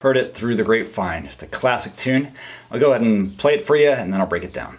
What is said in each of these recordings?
Heard It Through the Grapevine, just a classic tune. I'll go ahead and play it for you and then I'll break it down.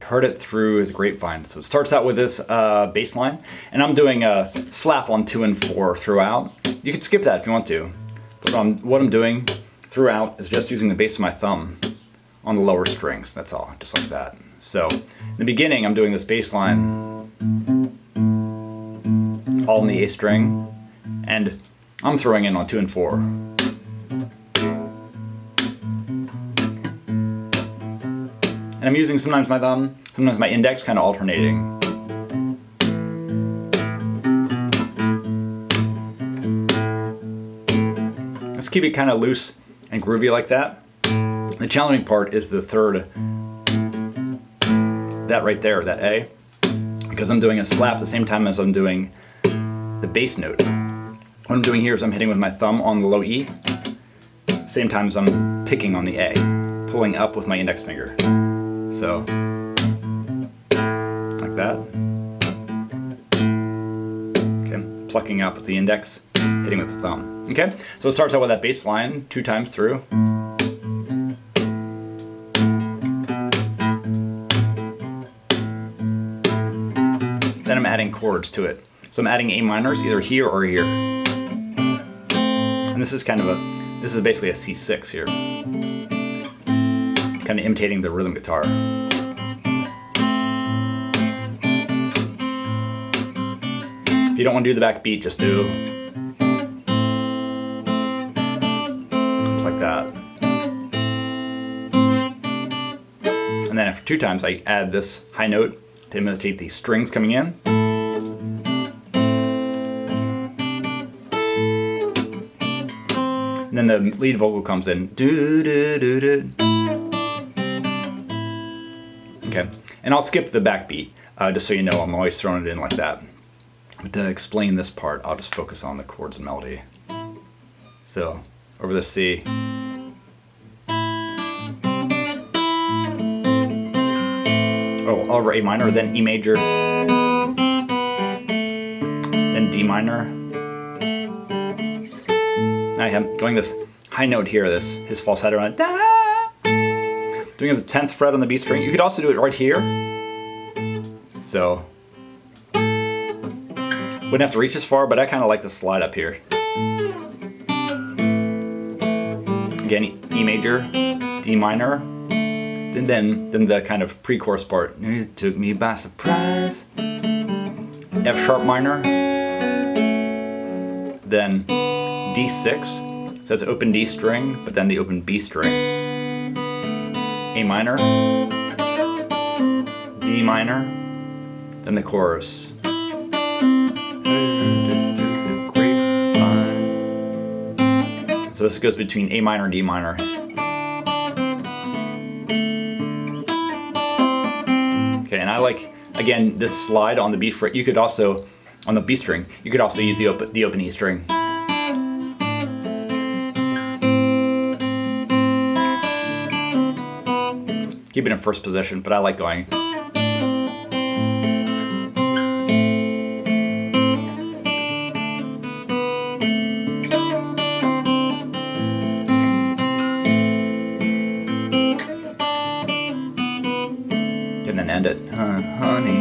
Heard It Through the Grapevine. So it starts out with this bass line, and I'm doing a slap on 2 and 4 throughout. You can skip that if you want to, but what I'm doing throughout is just using the base of my thumb on the lower strings. That's all, just like that. So in the beginning, I'm doing this bass line all in the A string, and I'm throwing in on 2 and 4. And I'm using sometimes my thumb, sometimes my index, kind of alternating. Let's keep it kind of loose and groovy like that. The challenging part is the third, that right there, that A, because I'm doing a slap at the same time as I'm doing the bass note. What I'm doing here is I'm hitting with my thumb on the low E, same time as I'm picking on the A, pulling up with my index finger. So, like that. Okay, plucking up with the index, hitting with the thumb. Okay, so it starts out with that bass line 2 times through. Then I'm adding chords to it. So I'm adding A minors either here or here. And this is this is basically a C6 here. Kind of imitating the rhythm guitar. If you don't want to do the backbeat, just do just like that. And then after 2 times, I add this high note to imitate the strings coming in. And then the lead vocal comes in. Do, do, do, do. Okay, and I'll skip the backbeat, just so you know I'm always throwing it in like that. But to explain this part, I'll just focus on the chords and melody. So, over the C. Oh, over A minor, then E major, then D minor. Now I'm going this high note here, his falsetto on it. Da! Doing the 10th fret on the B string. You could also do it right here. So, wouldn't have to reach as far, but I kind of like the slide up here. Again, E major, D minor, and then the kind of pre-chorus part. It took me by surprise. F sharp minor, then D6, so that's open D string, but then the open B string. A minor, D minor, then the chorus. So this goes between A minor and D minor. Okay, and I like, again, this slide on the B fret. You could also, on the B string, you could also use the open E string. Keep it in first position, but I like going. And then end it, honey.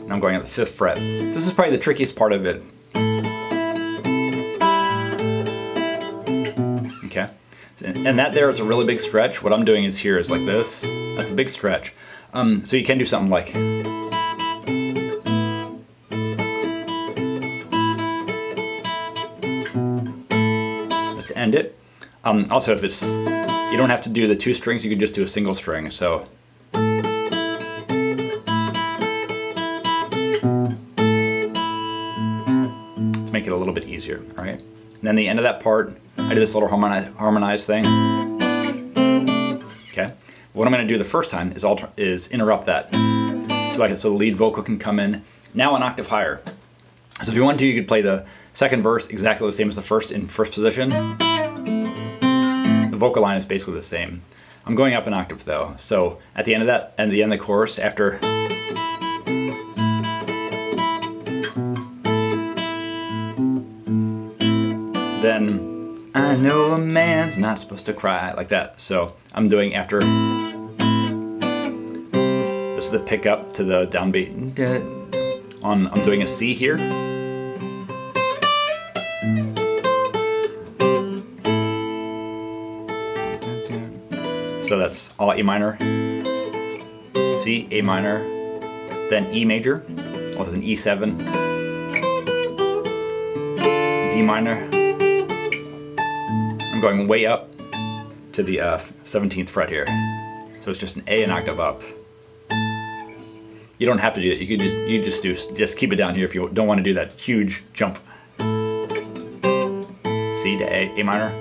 And I'm going at the 5th fret. This is probably the trickiest part of it. Okay, and that there is a really big stretch. What I'm doing is here is like this. That's a big stretch. So you can do something like. Just to end it. Also, if it's, you don't have to do the 2 strings, you could just do a single string, so. Let's make it a little bit easier, all right? And then the end of that part, I do this little harmonized thing. Okay, what I'm gonna do the first time is interrupt that. So the lead vocal can come in, now an octave higher. So if you want to, you could play the second verse exactly the same as the first in first position. The vocal line is basically the same. I'm going up an octave though. So at the end of that, and the end of the chorus, after then I know a man's not supposed to cry, like that. So I'm doing after this is the pickup to the downbeat. I'm doing a C here. So that's all A minor, C, A minor, then E major, well, there's an E7, D minor. I'm going way up to the 17th fret here. So it's just an A an octave up. You don't have to do it. You could just keep it down here if you don't want to do that huge jump. C to A minor,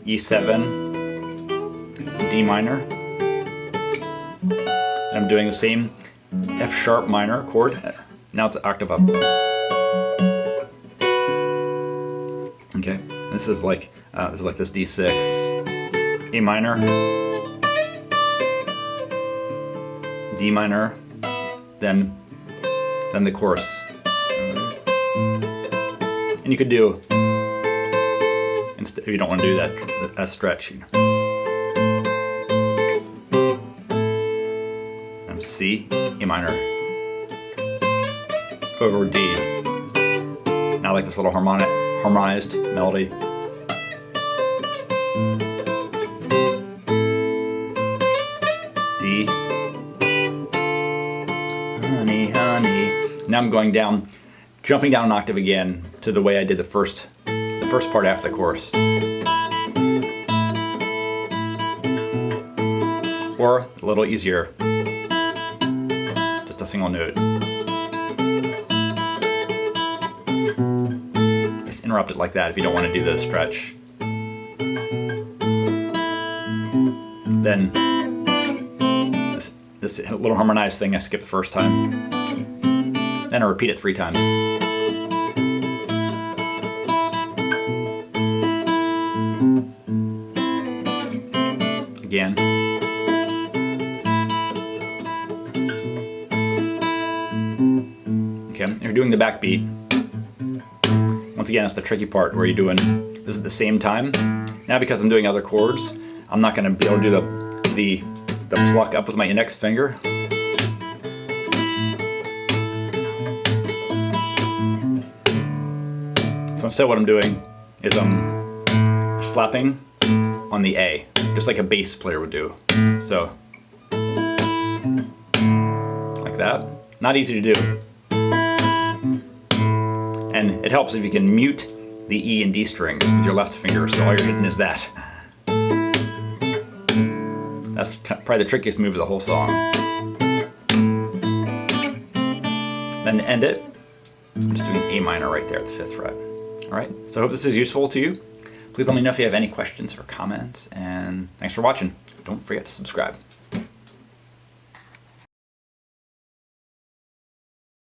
E7, D minor. And I'm doing the same F sharp minor chord. Now it's an octave up. Okay, this is like this D6, A minor, D minor, then the chorus. And you could do, if you don't want to do that stretch. C, A minor, over D. Now I like this little harmonized melody. D, honey, honey. Now I'm going down, jumping down an octave again to the way I did the first part after the chorus. Or a little easier. A single note. Just interrupt it like that if you don't want to do the stretch. Then this little harmonized thing I skipped the first time. Then I repeat it 3 times. Again. Okay, you're doing the backbeat. Once again, it's the tricky part where you're doing this at the same time. Now because I'm doing other chords, I'm not going to be able to do the pluck up with my index finger. So instead what I'm doing is I'm just slapping on the A, just like a bass player would do. So, like that. Not easy to do. And it helps if you can mute the E and D strings with your left finger, so all you're hitting is that. That's probably the trickiest move of the whole song. Then to end it, I'm just doing A minor right there at the 5th fret. All right, so I hope this is useful to you. Please let me know if you have any questions or comments, and thanks for watching. Don't forget to subscribe.